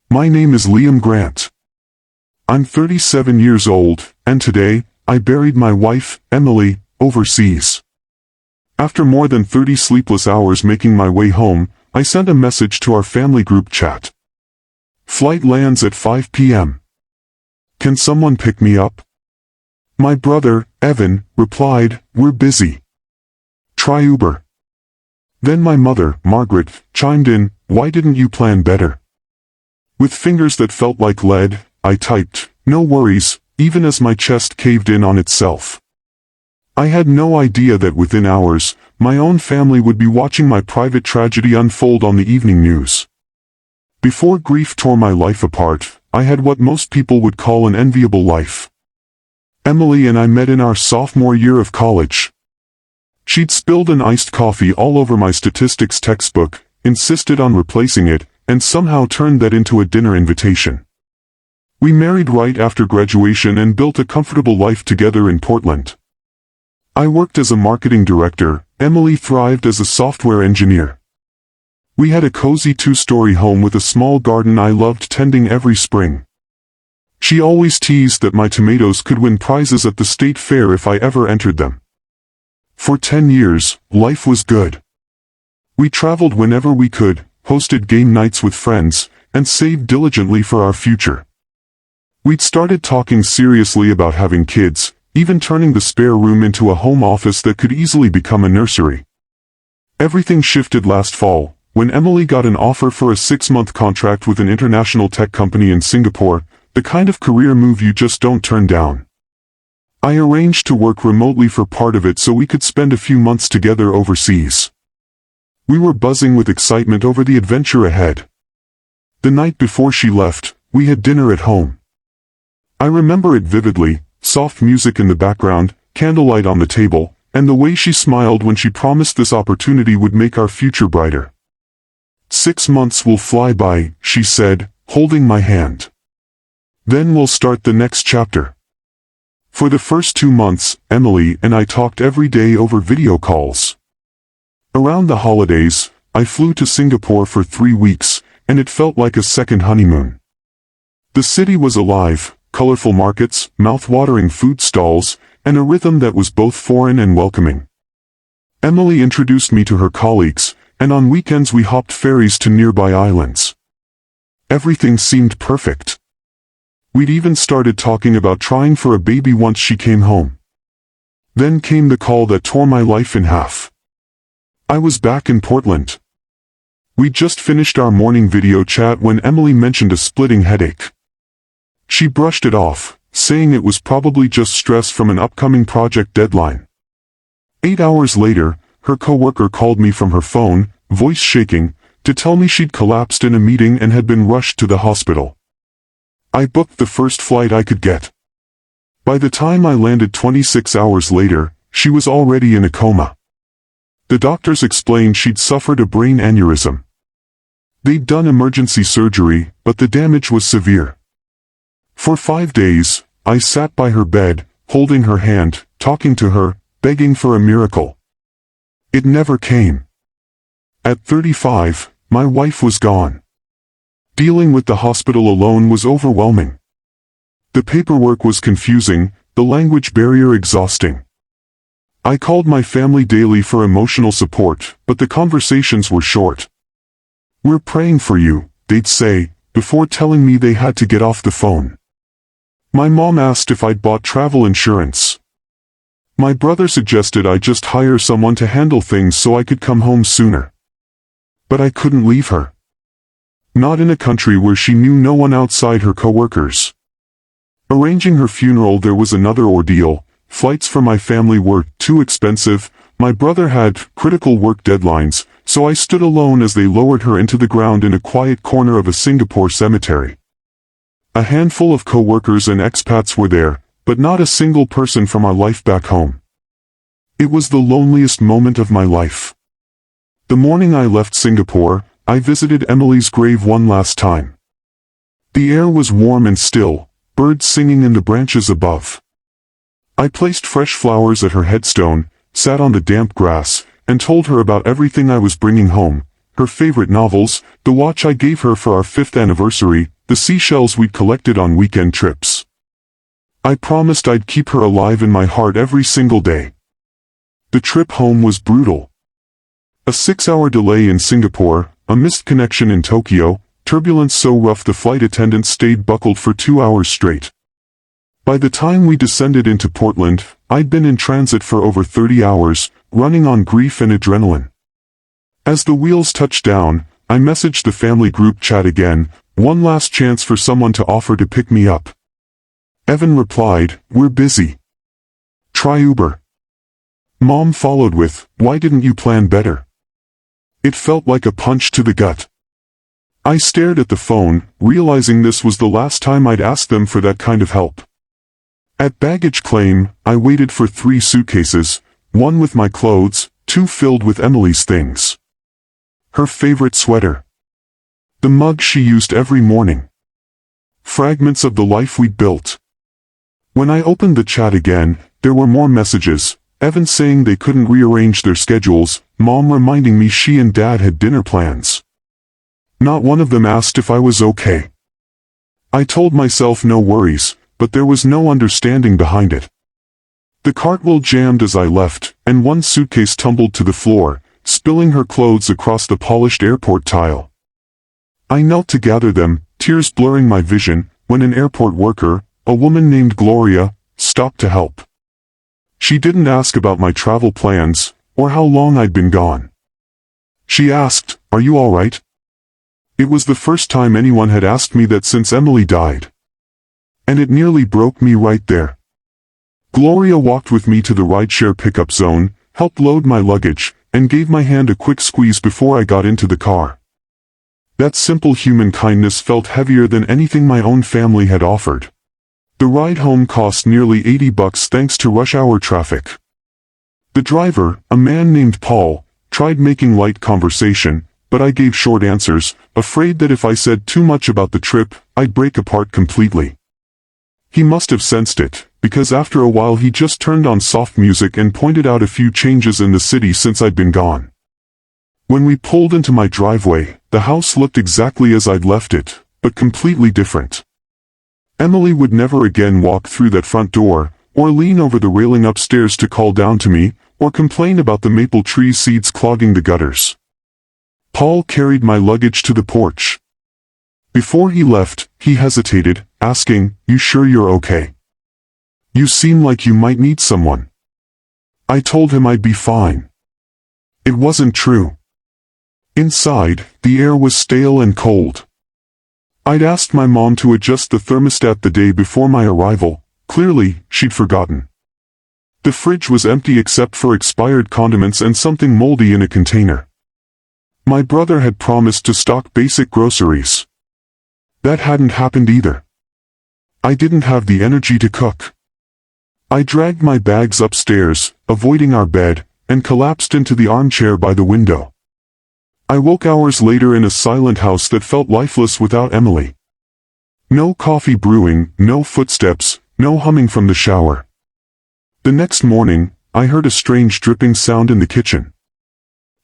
My name is Liam Grant. I'm 37 years old, and today, I buried my wife, Emily, overseas. After more than 30 sleepless hours making my way home, I sent a message to our family group chat. Flight lands at 5 p.m. Can someone pick me up? My brother, Evan, replied, "We're busy. Try Uber." Then my mother, Margaret, chimed in, "Why didn't you plan better?" With fingers that felt like lead, I typed, "No worries," even as my chest caved in on itself. I had no idea that within hours, my own family would be watching my private tragedy unfold on the evening news. Before grief tore my life apart, I had what most people would call an enviable life. Emily and I met in our sophomore year of college. She'd spilled an iced coffee all over my statistics textbook, insisted on replacing it, and somehow turned that into a dinner invitation. We married right after graduation and built a comfortable life together in Portland. I worked as a marketing director, Emily thrived as a software engineer. We had a cozy 2-story home with a small garden I loved tending every spring. She always teased that my tomatoes could win prizes at the state fair if I ever entered them. For 10 years, life was good. We traveled whenever we could, hosted game nights with friends, and saved diligently for our future. We'd started talking seriously about having kids, even turning the spare room into a home office that could easily become a nursery. Everything shifted last fall, when Emily got an offer for a 6-month contract with an international tech company in Singapore, the kind of career move you just don't turn down. I arranged to work remotely for part of it so we could spend a few months together overseas. We were buzzing with excitement over the adventure ahead. The night before she left, we had dinner at home. I remember it vividly, soft music in the background, candlelight on the table, and the way she smiled when she promised this opportunity would make our future brighter. 6 months will fly by, she said, holding my hand. Then we'll start the next chapter. For the first 2 months, Emily and I talked every day over video calls. Around the holidays, I flew to Singapore for 3 weeks, and it felt like a second honeymoon. The city was alive, colorful markets, mouth-watering food stalls, and a rhythm that was both foreign and welcoming. Emily introduced me to her colleagues, and on weekends we hopped ferries to nearby islands. Everything seemed perfect. We'd even started talking about trying for a baby once she came home. Then came the call that tore my life in half. I was back in Portland. We'd just finished our morning video chat when Emily mentioned a splitting headache. She brushed it off, saying it was probably just stress from an upcoming project deadline. 8 hours later, her coworker called me from her phone, voice shaking, to tell me she'd collapsed in a meeting and had been rushed to the hospital. I booked the first flight I could get. By the time I landed 26 hours later, she was already in a coma. The doctors explained she'd suffered a brain aneurysm. They'd done emergency surgery, but the damage was severe. For 5 days, I sat by her bed, holding her hand, talking to her, begging for a miracle. It never came. At 35, my wife was gone. Dealing with the hospital alone was overwhelming. The paperwork was confusing, the language barrier exhausting. I called my family daily for emotional support, but the conversations were short. "We're praying for you," they'd say, before telling me they had to get off the phone. My mom asked if I'd bought travel insurance. My brother suggested I just hire someone to handle things so I could come home sooner. But I couldn't leave her. Not in a country where she knew no one outside her coworkers. Arranging her funeral there was another ordeal. Flights for my family were too expensive, my brother had critical work deadlines, so I stood alone as they lowered her into the ground in a quiet corner of a Singapore cemetery. A handful of coworkers and expats were there, but not a single person from our life back home. It was the loneliest moment of my life. The morning I left Singapore, I visited Emily's grave one last time. The air was warm and still, birds singing in the branches above. I placed fresh flowers at her headstone, sat on the damp grass, and told her about everything I was bringing home, her favorite novels, the watch I gave her for our 5th anniversary, the seashells we'd collected on weekend trips. I promised I'd keep her alive in my heart every single day. The trip home was brutal. A 6-hour delay in Singapore, a missed connection in Tokyo, turbulence so rough the flight attendants stayed buckled for 2 hours straight. By the time we descended into Portland, I'd been in transit for over 30 hours, running on grief and adrenaline. As the wheels touched down, I messaged the family group chat again, one last chance for someone to offer to pick me up. Evan replied, "We're busy. Try Uber." Mom followed with, "Why didn't you plan better?" It felt like a punch to the gut. I stared at the phone, realizing this was the last time I'd asked them for that kind of help. At baggage claim, I waited for 3 suitcases, one with my clothes, 2 filled with Emily's things. Her favorite sweater. The mug she used every morning. Fragments of the life we'd built. When I opened the chat again, there were more messages, Evan saying they couldn't rearrange their schedules, Mom reminding me she and Dad had dinner plans. Not one of them asked if I was okay. I told myself no worries, but there was no understanding behind it. The cartwheel jammed as I left, and one suitcase tumbled to the floor, spilling her clothes across the polished airport tile. I knelt to gather them, tears blurring my vision, when an airport worker, a woman named Gloria, stopped to help. She didn't ask about my travel plans, or how long I'd been gone. She asked, "Are you all right?" It was the first time anyone had asked me that since Emily died. And it nearly broke me right there. Gloria walked with me to the rideshare pickup zone, helped load my luggage, and gave my hand a quick squeeze before I got into the car. That simple human kindness felt heavier than anything my own family had offered. The ride home cost nearly $80 thanks to rush hour traffic. The driver, a man named Paul, tried making light conversation, but I gave short answers, afraid that if I said too much about the trip, I'd break apart completely. He must have sensed it, because after a while he just turned on soft music and pointed out a few changes in the city since I'd been gone. When we pulled into my driveway, the house looked exactly as I'd left it, but completely different. Emily would never again walk through that front door, or lean over the railing upstairs to call down to me, or complain about the maple tree seeds clogging the gutters. Paul carried my luggage to the porch. Before he left, he hesitated, asking, "You sure you're okay? You seem like you might need someone." I told him I'd be fine. It wasn't true. Inside, the air was stale and cold. I'd asked my mom to adjust the thermostat the day before my arrival. Clearly, she'd forgotten. The fridge was empty except for expired condiments and something moldy in a container. My brother had promised to stock basic groceries. That hadn't happened either. I didn't have the energy to cook. I dragged my bags upstairs, avoiding our bed, and collapsed into the armchair by the window. I woke hours later in a silent house that felt lifeless without Emily. No coffee brewing, no footsteps, no humming from the shower. The next morning, I heard a strange dripping sound in the kitchen.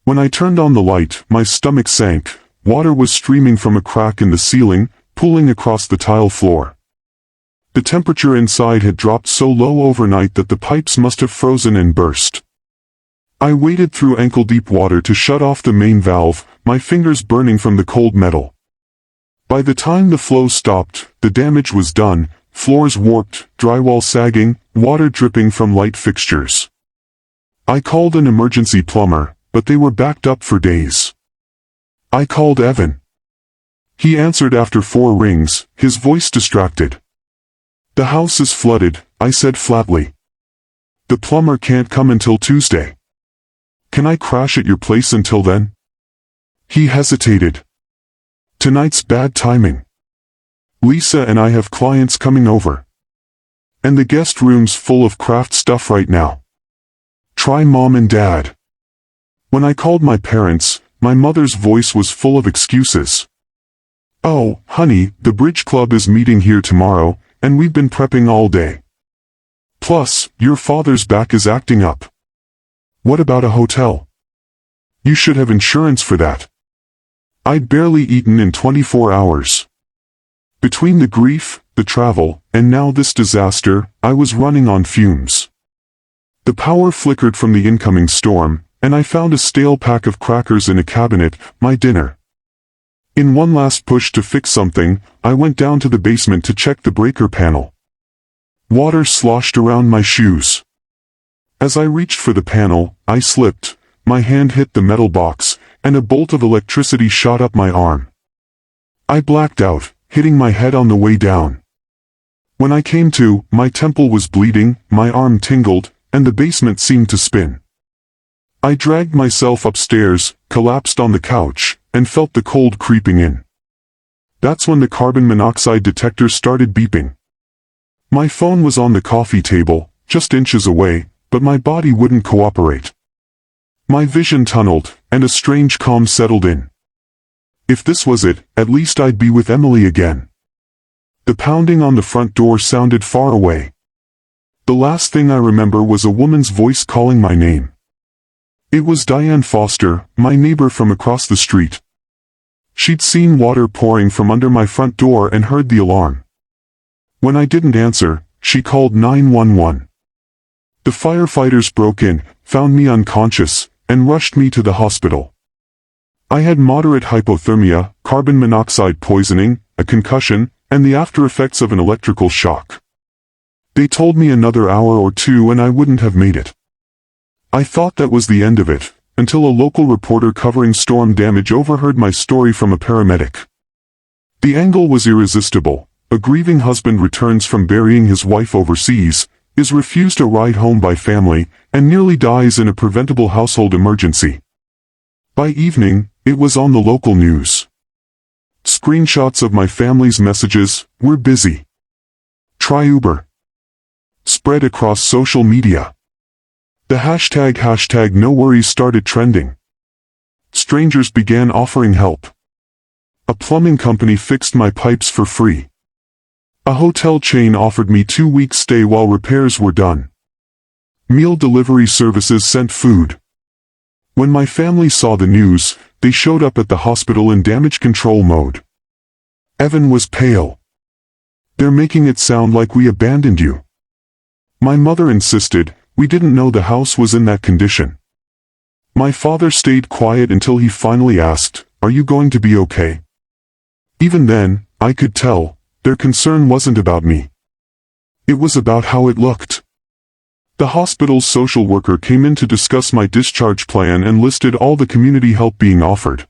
When I turned on the light, my stomach sank. Water was streaming from a crack in the ceiling, pooling across the tile floor. The temperature inside had dropped so low overnight that the pipes must have frozen and burst. I waded through ankle-deep water to shut off the main valve, my fingers burning from the cold metal. By the time the flow stopped, the damage was done, floors warped, drywall sagging, water dripping from light fixtures. I called an emergency plumber, but they were backed up for days. I called Evan. He answered after 4 rings, his voice distracted. "The house is flooded," I said flatly. "The plumber can't come until Tuesday. Can I crash at your place until then?" He hesitated. "Tonight's bad timing. Lisa and I have clients coming over. And the guest room's full of craft stuff right now. Try Mom and Dad." When I called my parents, my mother's voice was full of excuses. "Oh, honey, the bridge club is meeting here tomorrow, and we've been prepping all day. Plus, your father's back is acting up. What about a hotel? You should have insurance for that." I'd barely eaten in 24 hours. Between the grief, the travel, and now this disaster, I was running on fumes. The power flickered from the incoming storm, and I found a stale pack of crackers in a cabinet, my dinner. In one last push to fix something, I went down to the basement to check the breaker panel. Water sloshed around my shoes. As I reached for the panel, I slipped, my hand hit the metal box, and a bolt of electricity shot up my arm. I blacked out, hitting my head on the way down. When I came to, my temple was bleeding, my arm tingled, and the basement seemed to spin. I dragged myself upstairs, collapsed on the couch, and felt the cold creeping in. That's when the carbon monoxide detector started beeping. My phone was on the coffee table, just inches away, but my body wouldn't cooperate. My vision tunneled, and a strange calm settled in. If this was it, at least I'd be with Emily again. The pounding on the front door sounded far away. The last thing I remember was a woman's voice calling my name. It was Diane Foster, my neighbor from across the street. She'd seen water pouring from under my front door and heard the alarm. When I didn't answer, she called 911. The firefighters broke in, found me unconscious, and rushed me to the hospital. I had moderate hypothermia, carbon monoxide poisoning, a concussion, and the after-effects of an electrical shock. They told me another hour or two and I wouldn't have made it. I thought that was the end of it, until a local reporter covering storm damage overheard my story from a paramedic. The angle was irresistible. A grieving husband returns from burying his wife overseas, is refused a ride home by family, and nearly dies in a preventable household emergency. By evening, it was on the local news. Screenshots of my family's messages, "We're busy. Try Uber," spread across social media. The hashtag no worries started trending. Strangers began offering help. A plumbing company fixed my pipes for free. A hotel chain offered me 2 weeks stay while repairs were done. Meal delivery services sent food. When my family saw the news, they showed up at the hospital in damage control mode. Evan was pale. "They're making it sound like we abandoned you." My mother insisted, "We didn't know the house was in that condition." My father stayed quiet until he finally asked, "Are you going to be okay?" Even then, I could tell, their concern wasn't about me. It was about how it looked. The hospital's social worker came in to discuss my discharge plan and listed all the community help being offered.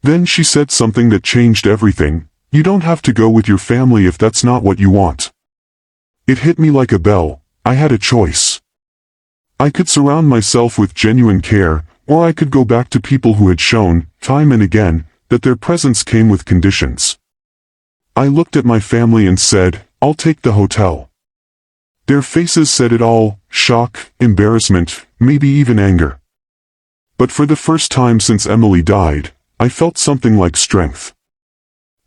Then she said something that changed everything: "You don't have to go with your family if that's not what you want." It hit me like a bell. I had a choice. I could surround myself with genuine care, or I could go back to people who had shown, time and again, that their presence came with conditions. I looked at my family and said, "I'll take the hotel." Their faces said it all: shock, embarrassment, maybe even anger. But for the first time since Emily died, I felt something like strength.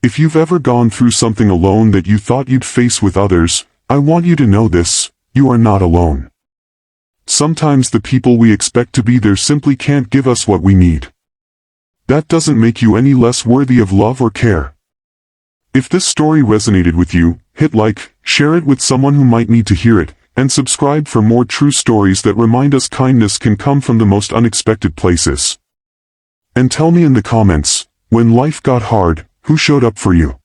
If you've ever gone through something alone that you thought you'd face with others, I want you to know this: you are not alone. Sometimes the people we expect to be there simply can't give us what we need. That doesn't make you any less worthy of love or care. If this story resonated with you, hit like, share it with someone who might need to hear it, and subscribe for more true stories that remind us kindness can come from the most unexpected places. And tell me in the comments, when life got hard, who showed up for you?